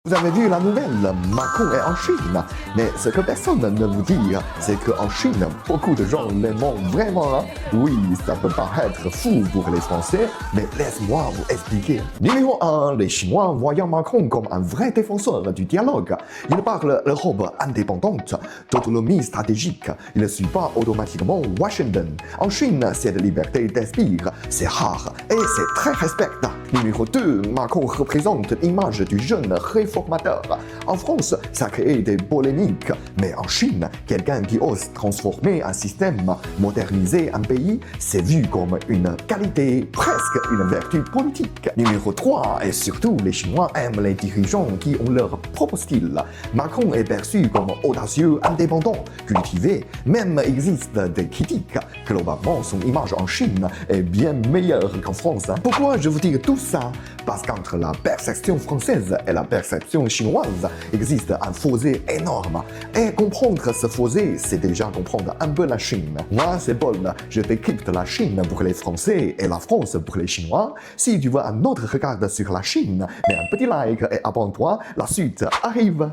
Vous avez vu la nouvelle, Macron est en Chine. Mais ce que personne ne vous dit, c'est qu'en Chine, beaucoup de gens l'aiment vraiment. Oui, ça peut paraître fou pour les Français, mais laisse-moi vous expliquer. Numéro 1, les Chinois voyant Macron comme un vrai défenseur du dialogue. Il parle l'Europe indépendante, d'autonomie stratégique. Il ne suit pas automatiquement Washington. En Chine, cette liberté d'esprit, c'est rare et c'est très respecté. Numéro 2, Macron représente l'image du jeune réformateur. En France, ça crée des polémiques. Mais en Chine, quelqu'un qui ose transformer un système, moderniser un pays, c'est vu comme une qualité, presque une vertu politique. Numéro 3, et surtout, les Chinois aiment les dirigeants qui ont leur propre style. Macron est perçu comme audacieux, indépendant, cultivé. Même existe des critiques. Globalement, son image en Chine est bien meilleure qu'en France. Pourquoi je vous dis tout ça? Parce qu'entre la perception française et la perception chinoise existe un fossé énorme. Et comprendre ce fossé, c'est déjà comprendre un peu la Chine. Moi, c'est Paul, je décrypte la Chine pour les Français et la France pour les Chinois. Si tu veux un autre regard sur la Chine, mets un petit like et abonne-toi, la suite arrive.